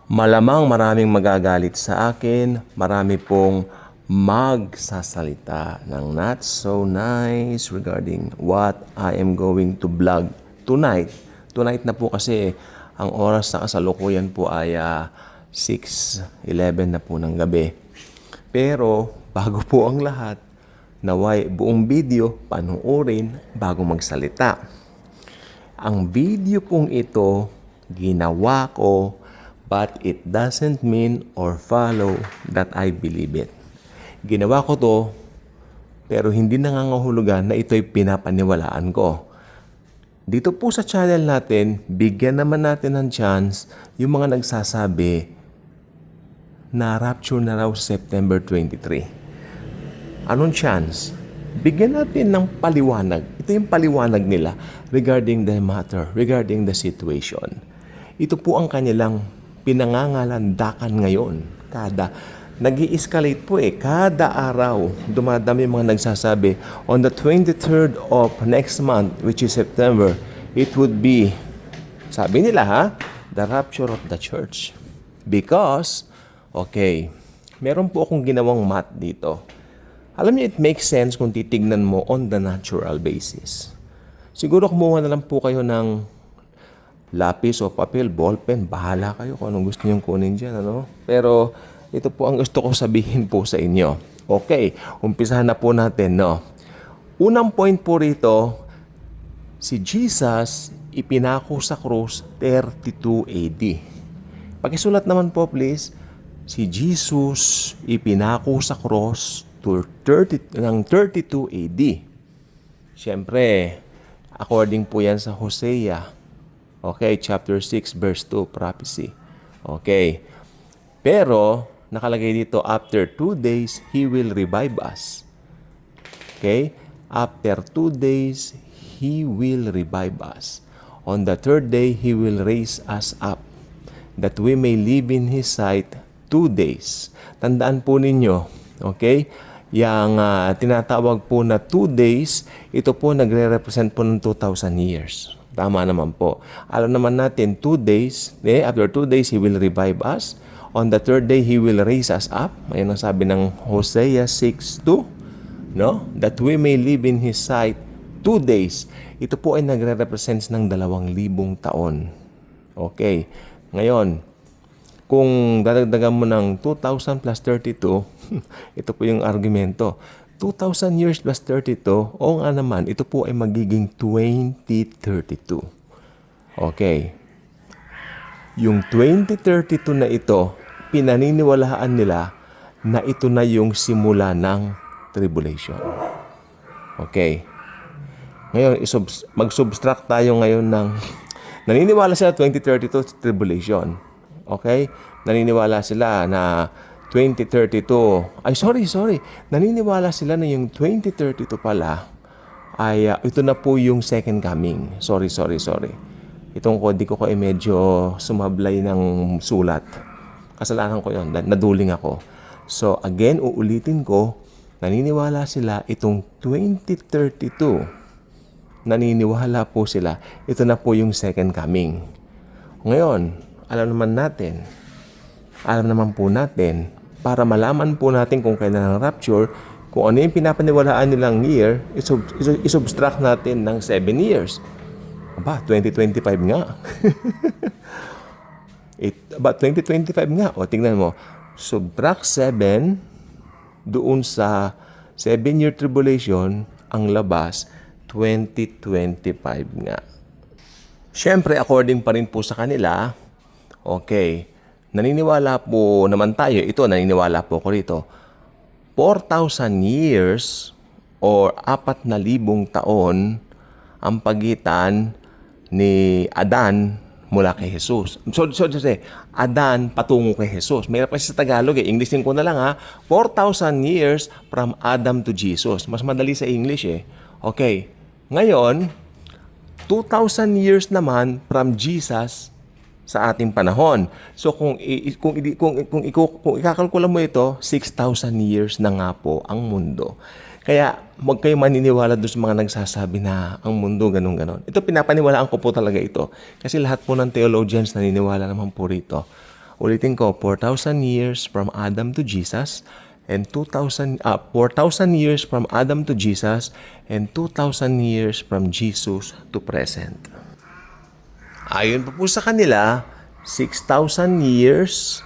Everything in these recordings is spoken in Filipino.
Malamang maraming magagalit sa akin, marami pong magsasalita ng not so nice regarding what I am going to vlog tonight. Tonight na po kasi ang oras na kasalukuyan po ay 6:11 na po ng gabi. Pero bago po ang lahat, naway buong video panuorin bago magsalita. Ang video pong ito ginawa ko, but it doesn't mean or follow that I believe it. Ginawa ko to, pero hindi nangangahulugan na ito'y pinapaniwalaan ko. Dito po sa channel natin, bigyan naman natin ng chance yung mga nagsasabi na rapture na raw September 23. Anong chance? Bigyan natin ng paliwanag. Ito yung paliwanag nila regarding the matter, regarding the situation. Ito po ang kanilang pinangangalandakan ngayon. Nag-i-escalate po kada araw. Dumadami mga nagsasabi, on the 23rd of next month, which is September, it would be, sabi nila the rapture of the church. Because, meron po akong ginawang math dito. Alam niyo, it makes sense kung titignan mo on the natural basis. Siguro kumuha na lang po kayo ng lapis o papel, ballpen, bahala kayo kung anong gusto niyong kunin dyan. Pero ito po ang gusto ko sabihin po sa inyo. Okay, umpisahan na po natin. Unang point po rito, si Jesus ipinako sa krus 32 AD. Pakisulat naman po please, si Jesus ipinako sa krus ng 32 AD. Siyempre, according po yan sa Hosea. Chapter 6, verse 2, prophecy. Pero, nakalagay dito, after 2 days, He will revive us. After 2 days, He will revive us. On the 3rd day, He will raise us up, that we may live in His sight 2 days. Tandaan po ninyo, Yang tinatawag po na 2 days, ito po nagre-represent po ng 2,000 years. Tama naman po. Alam naman natin, 2 days, after 2 days, He will revive us. On the 3rd day, He will raise us up. Ayan ang sabi ng Hosea 6:2, that we may live in His sight 2 days. Ito po ay nagre-represent ng 2,000 taon. Ngayon, kung dadagdagan mo ng 2,000 plus 32, ito po yung argumento. 2,000 years plus 32, o nga naman, ito po ay magiging 2032. Yung 2032 na ito, pinaniniwalaan nila na ito na yung simula ng tribulation. Ngayon, mag-subtract tayo ngayon ng naniniwala sila 2032 tribulation. Naniniwala sila na 2032. Naniniwala sila na yung 2032 pala ay ito na po yung second coming. Sorry. Itong kodi ko ay medyo sumablay ng sulat. Kasalanan ko yon, naduling ako. So again, uulitin ko, naniniwala sila itong 2032. Naniniwala po sila, ito na po yung second coming. Ngayon, alam naman po natin, para malaman po natin kung kailan ang rapture, kung ano yung pinapaniwalaan nilang year, isubtract natin ng 7 years. 2025 nga. 2025 nga. Tingnan mo. Subtract 7 doon sa 7-year tribulation, ang labas, 2025 nga. Siyempre, according pa rin po sa kanila, naniniwala po naman tayo, naniniwala po ko rito, 4,000 years or 4,000 taon ang pagitan ni Adan mula kay Jesus. So Adan patungo kay Jesus. Mayroon pa sa Tagalog Englishin ko na lang 4,000 years from Adam to Jesus. Mas madali sa English Ngayon, 2,000 years naman from Jesus sa ating panahon. So kung ikakalkula mo ito, 6,000 years na nga po ang mundo. Kaya huwag kayo maniniwala doon sa mga nagsasabi na ang mundo ganun-ganon. Ito pinapaniwalaan ko po talaga ito. Kasi lahat po ng theologians naniniwala naman po rito. Ulitin ko, 4,000 years from Adam to Jesus, and 4,000 years from Adam to Jesus, and 2,000 years from Jesus to present. Ayon po sa kanila, 6,000 years,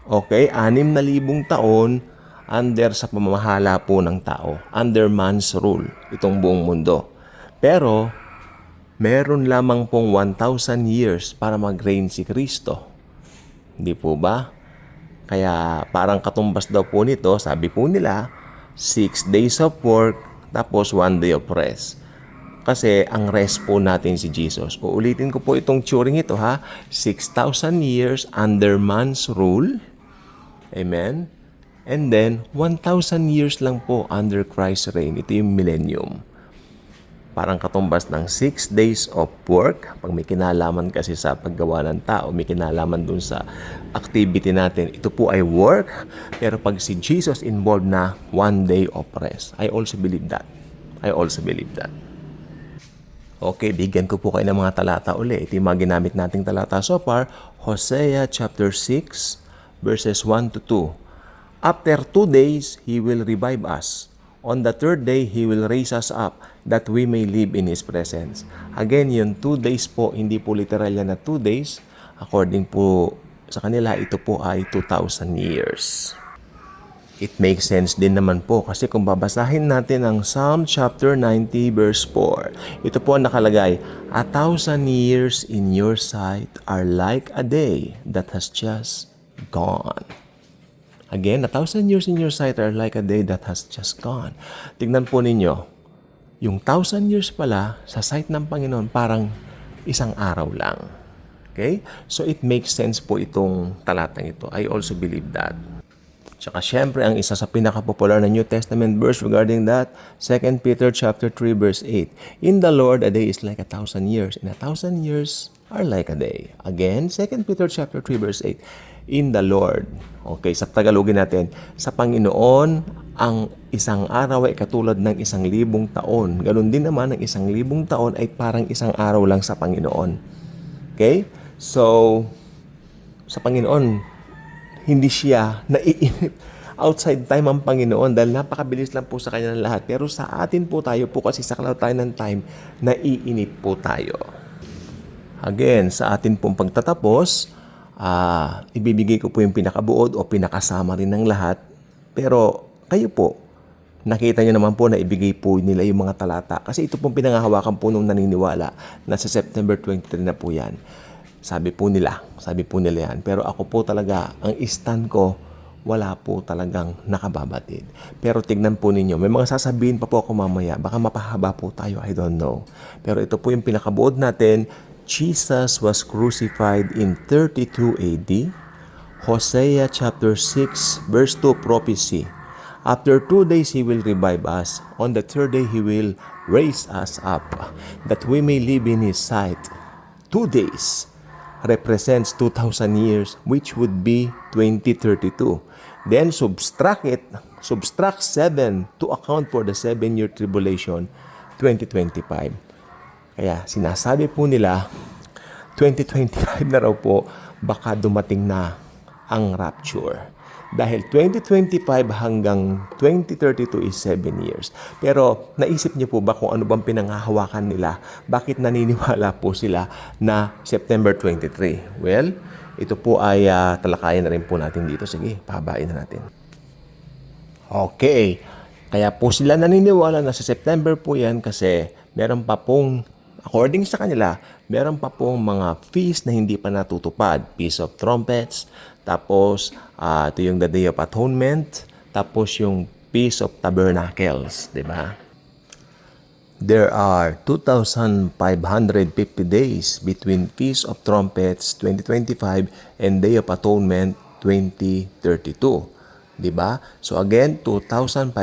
okay, 6,000 taon under sa pamamahala po ng tao, under man's rule, itong buong mundo. Pero, meron lamang pong 1,000 years para mag-reign si Kristo. Hindi po ba? Kaya parang katumbas daw po nito, sabi po nila, 6 days of work, tapos 1 day of rest. Kasi ang rest po natin si Jesus. Uulitin ko po itong turing ito ha. 6,000 years under man's rule. Amen? And then, 1,000 years lang po under Christ's reign. Ito yung millennium. Parang katumbas ng 6 days of work. Pag may kinalaman kasi sa paggawa ng tao, may kinalaman dun sa activity natin. Ito po ay work. Pero pag si Jesus involved na 1 day of rest. I also believe that. Okay, bigyan ko po kayo ng mga talata uli. Ito yung mga ginamit nating talata so far. Hosea chapter 6, verses 1 to 2. After 2 days, He will revive us. On the 3rd day, He will raise us up, that we may live in His presence. Again, yung 2 days po, hindi po literal yan na 2 days. According po sa kanila, ito po ay 2,000 years. It makes sense din naman po kasi kung babasahin natin ang Psalm chapter 90 verse 4, ito po ang nakalagay, 1,000 years in your sight are like a day that has just gone. Again, 1,000 years in your sight are like a day that has just gone. Tignan po ninyo, yung 1,000 years pala sa sight ng Panginoon parang isang araw lang. Okay? So it makes sense po itong talatang ito. I also believe that. Tsaka syempre, ang isa sa pinaka-popular na New Testament verse regarding that, 2 Peter chapter 3 verse 8. In the Lord, a day is like 1,000 years, and 1,000 years are like a day. Again, 2 Peter chapter 3 verse 8. In the Lord. Okay, sa Tagalogin natin, sa Panginoon, ang isang araw ay katulad ng 1,000 taon. Ganun din naman, ang 1,000 taon ay parang isang araw lang sa Panginoon. Okay? So, sa Panginoon, hindi siya naiinip. Outside time ang Panginoon dahil napakabilis lang po sa kanya ng lahat. Pero sa atin po tayo po kasi saklaw tayo ng time, naiinip po tayo. Again, sa atin pong pagtatapos, ibibigay ko po yung pinakabuod o pinakasama rin ng lahat. Pero kayo po, nakita nyo naman po na ibigay po nila yung mga talata. Kasi ito pong pinangahawakan po nung naniniwala na sa September 23 na po yan. Sabi po nila yan. Pero ako po talaga, ang stand ko, wala po talagang nakababatid. Pero tignan po ninyo, may mga sasabihin pa po ako mamaya, baka mapahaba po tayo, I don't know. Pero ito po yung pinakabuod natin, Jesus was crucified in 32 AD. Hosea chapter 6 verse 2 prophecy. After 2 days, He will revive us. On the 3rd day, He will raise us up, that we may live in His sight. 2 days represents 2,000 years, which would be 2032. Then subtract 7 to account for the 7-year tribulation, 2025. Kaya sinasabi po nila, 2025 na raw po, baka dumating na ang rapture. Dahil 2025 hanggang 2032 is 7 years. Pero naisip niyo po ba kung ano bang pinanghahawakan nila? Bakit naniniwala po sila na September 23? Well, ito po ay talakayan na rin po natin dito. Sige, pahabain na natin. Okay. Kaya po sila naniniwala na sa September po yan kasi meron pa pong, according sa kanila, meron pa pong mga feast na hindi pa natutupad. Feast of Trumpets, tapos ito yung the Day of Atonement, tapos yung Feast of Tabernacles, di ba? There are 2,550 days between Feast of Trumpets 2025 and Day of Atonement 2032. Di ba? So again, 2,550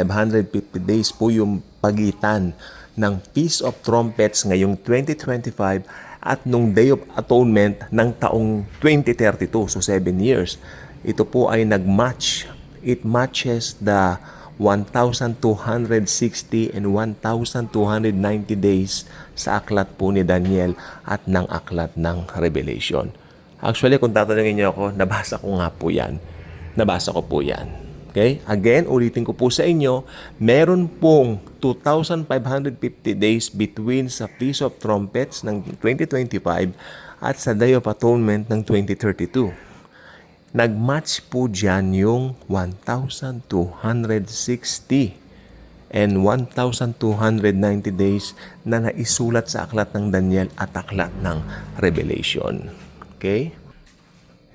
days po yung pagitan ng Feast of Trumpets ngayong 2025 at nung Day of Atonement ng taong 2032, so 7 years. Ito po ay nag-match. It matches the 1,260 and 1,290 days sa aklat po ni Daniel at ng aklat ng Revelation. Actually, kung tatanungin niyo ako, nabasa ko nga po yan. Nabasa ko po yan. Okay? Again, ulitin ko po sa inyo, meron pong 2,550 days between sa Feast of Trumpets ng 2025 at sa Day of Atonement ng 2032. Nag-match po dyan yung 1,260 and 1,290 days na naisulat sa aklat ng Daniel at aklat ng Revelation. Okay?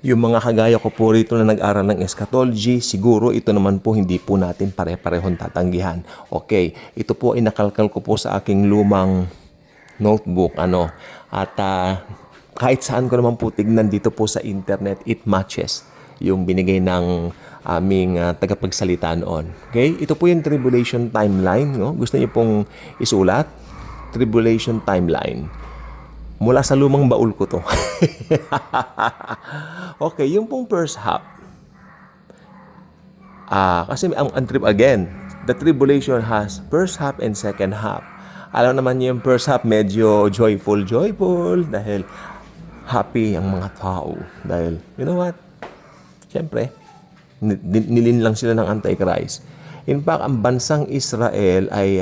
Yung mga kagaya ko po rito na nag-aral ng eschatology, siguro ito naman po hindi po natin pare-parehong tatanggihan. Okay, ito po ay nakalkal ko po sa aking lumang notebook. At kahit saan ko naman po tignan dito po sa internet, it matches yung binigay ng aming tagapagsalita noon. Okay? Ito po yung tribulation timeline. No? Gusto niyo pong isulat? Tribulation timeline. Mula sa lumang baul ko to. Okay, yung pong first half. Kasi the tribulation has first half and second half. Alam naman niyo yung first half medyo joyful dahil happy ang mga tao. Dahil, you know what? Siyempre, nilin lang sila ng Antichrist. In fact, ang bansang Israel ay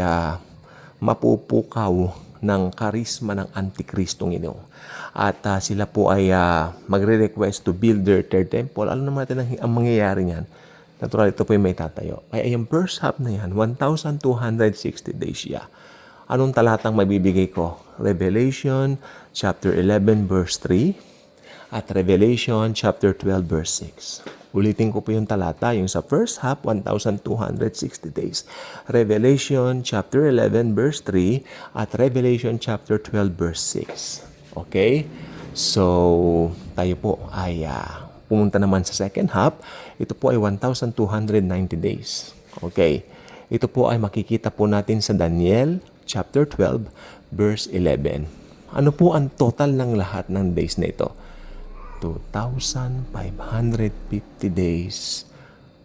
mapupukaw ng karisma ng Antikristong ino. At sila po ay magre-request to build their third temple. Alam naman natin ang mangyayari niyan. Natural, ito po yung may tatayo. Kaya yung first half na yan, 1,260 days siya. Anong talatang mabibigay ko? Revelation chapter 11 verse 3 at Revelation chapter 12 verse 6. Ulitin ko po yung talata, yung sa first half, 1,260 days. Revelation chapter 11 verse 3 at Revelation chapter 12 verse 6. Okay? So, tayo po ay pumunta naman sa second half. Ito po ay 1,290 days. Okay? Ito po ay makikita po natin sa Daniel chapter 12 verse 11. Ano po ang total ng lahat ng days na ito? 2,550 days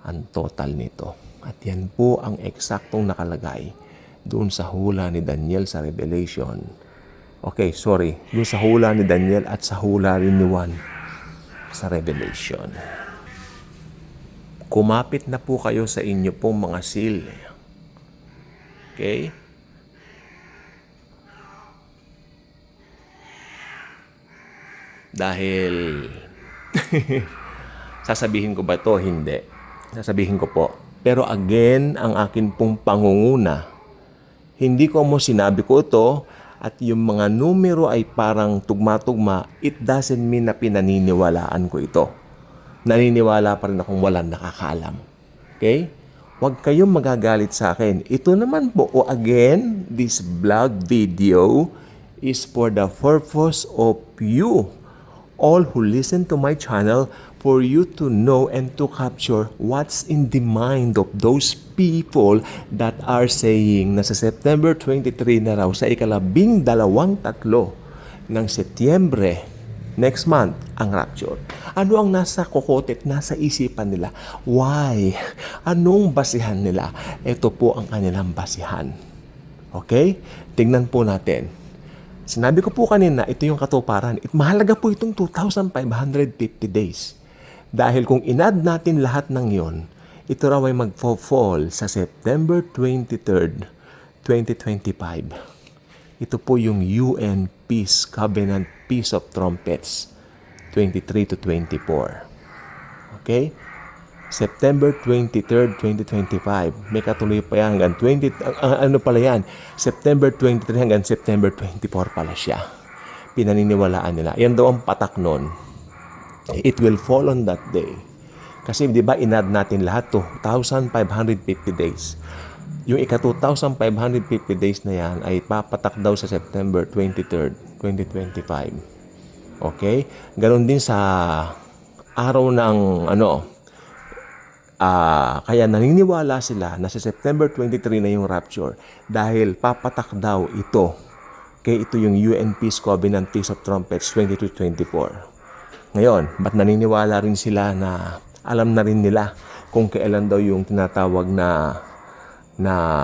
ang total nito. At yan po ang eksaktong nakalagay doon sa hula ni Daniel sa Revelation. Okay, sorry. Doon sa hula ni Daniel at sa hula rin ni Juan sa Revelation. Kumapit na po kayo sa inyo pong mga seal. Okay? Dahil, sasabihin ko ba to? Hindi. Sasabihin ko po. Pero again, ang akin pong pangunguna, hindi ko mo sinabi ko ito at yung mga numero ay parang tugma-tugma, it doesn't mean na pinaniniwalaan ko ito. Naniniwala pa rin akong walang nakakaalam. Okay? Huwag kayong magagalit sa akin. Ito naman po, again, this vlog video is for the purpose of you, all who listen to my channel, for you to know and to capture what's in the mind of those people that are saying na sa September 23 na raw sa ika-13 ng Setyembre next month ang rapture. Ano ang nasa kokote at nasa isipan nila? Why? Anong basihan nila? Ito po ang kanilang basihan. Okay? Tingnan po natin. Sinabi ko po kanina, ito yung katuparan. Mahalaga po itong 2,550 days. Dahil kung inad natin lahat ng yon, ito raw ay mag-fall sa September 23rd, 2025. Ito po yung UN Peace Covenant Peace of Trumpets 23 to 24. Okay? September 23rd, 2025. May katuloy pa yan hanggang September 23 hanggang September 24 pala siya. Pinaniniwalaan nila. Yan daw ang patak nun. It will fall on that day. Kasi di ba inad natin lahat to 2,550 days. Yung ika-2,550 days na yan ay papatak daw sa September 23rd, 2025. Okay? Ganon din sa araw ng kaya naniniwala sila na sa September 23 na yung rapture dahil papatak daw ito. Kaya ito yung UN Peace Covenant Peace of Trumpets 22-24. Ngayon, ba't naniniwala rin sila na alam na rin nila kung kailan daw yung tinatawag na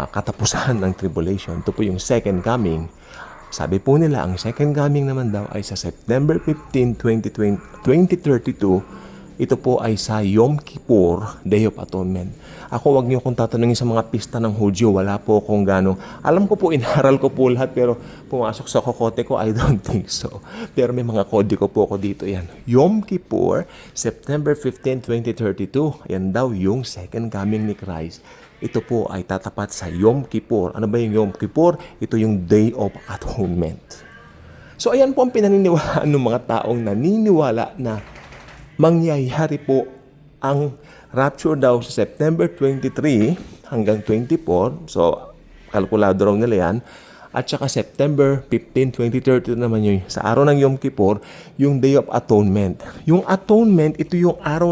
katapusan ng tribulation? Ito po yung second coming. Sabi po nila, ang second coming naman daw ay sa September 15, 2032. Ito po ay sa Yom Kippur, Day of Atonement. Ako, wag niyo kung tatanungin sa mga pista ng Hudyo, wala po akong gano. Alam ko po, inaral ko po lahat, pero pumasok sa kokote ko, I don't think so. Pero may mga kode ko po ako dito. Yan. Yom Kippur, September 15, 2032. Yan daw yung second coming ni Christ. Ito po ay tatapat sa Yom Kippur. Ano ba yung Yom Kippur? Ito yung Day of Atonement. So ayan po ang pinaniniwalaan ng mga taong naniniwala na mangyayari po ang rapture daw sa September 23 hanggang 24. So, kalkulado raw nila yan. At saka September 15, 2032 naman yun. Sa araw ng Yom Kippur, yung Day of Atonement. Yung atonement, ito yung araw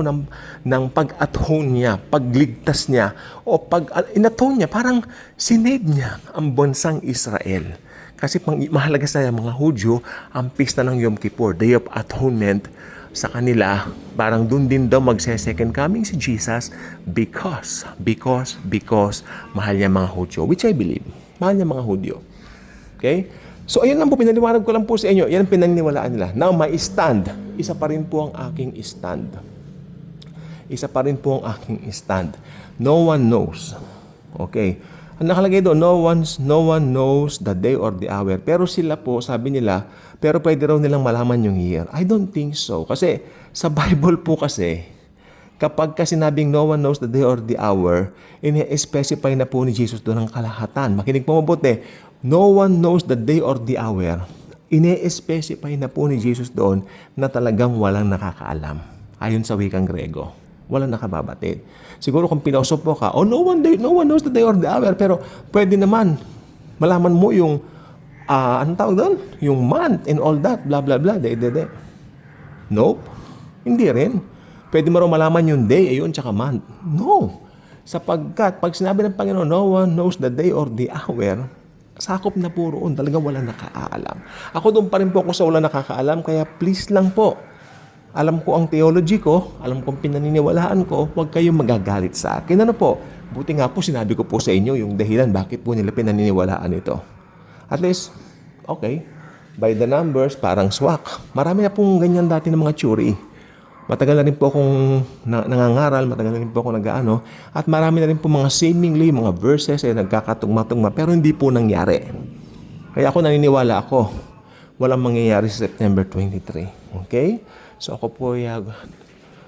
ng pag-atone niya, pagligtas niya, o pag-inatone niya, parang sinave niya ang bansang Israel. Kasi mahalaga sa mga Hudyo, ang pista ng Yom Kippur, Day of Atonement, sa kanila, parang dun din daw magse-second coming si Jesus because mahal niya mga Hudyo, which I believe. Mahal niya mga Hudyo. Okay? So, ayun lang po, pinaliwanag ko lang po sa inyo. Yan ang pinaniniwalaan nila. Now, my stand. Isa pa rin po ang aking stand. Isa pa rin po ang aking stand. No one knows. Okay? Ang nakalagay doon, no one knows the day or the hour. Pero sila po, sabi nila, pero pwede raw nilang malaman yung year. I don't think so. Kasi sa Bible po kasi, kapag sinabing no one knows the day or the hour, ini-specify na po ni Jesus doon ang kalahatan. Makinig po mabuti. No one knows the day or the hour. Ini-specify na po ni Jesus doon na talagang walang nakakaalam. Ayon sa wikang Grego. Walang nakababatid. Siguro kung pilosopo ka, no one knows the day or the hour, pero pwede naman malaman mo yung anong tawag doon? Yung month and all that, blah blah blah, day. Nope. Hindi rin. Pwede mo raw malaman yung day, ayun, tsaka month. No. Sapagkat pag sinabi ng Panginoon, no one knows the day or the hour, sakop na po roon, talagang walang nakakaalam. Ako doon pa rin po ako sa walang nakakaalam, kaya please lang po, alam ko ang theology ko, alam ko ang pinaniniwalaan ko, huwag kayong magagalit sa akin. Ano po? Buti nga po sinabi ko po sa inyo yung dahilan bakit po nila pinaniniwalaan ito. At least, okay, by the numbers, parang swak. Marami na pong ganyan dati ng mga tsuri. Matagal na rin po akong nangangaral, matagal na rin po akong nag-ano, at marami na rin po mga seemingly, mga verses ay nagkakatugma-tugma, pero hindi po nangyari. Kaya ako naniniwala ako, walang mangyayari sa September 23. Okay? So ako po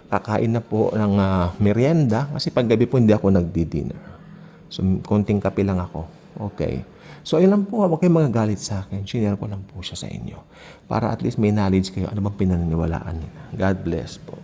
kakain na po ng merienda kasi paggabi po hindi ako nagdi-dinner. So konting kape lang ako. Okay. So ayun lang po, huwag kayong magagalit sa akin. Share ko lang po siya sa inyo. Para at least may knowledge kayo ano bang pinaniniwalaan nila. God bless po.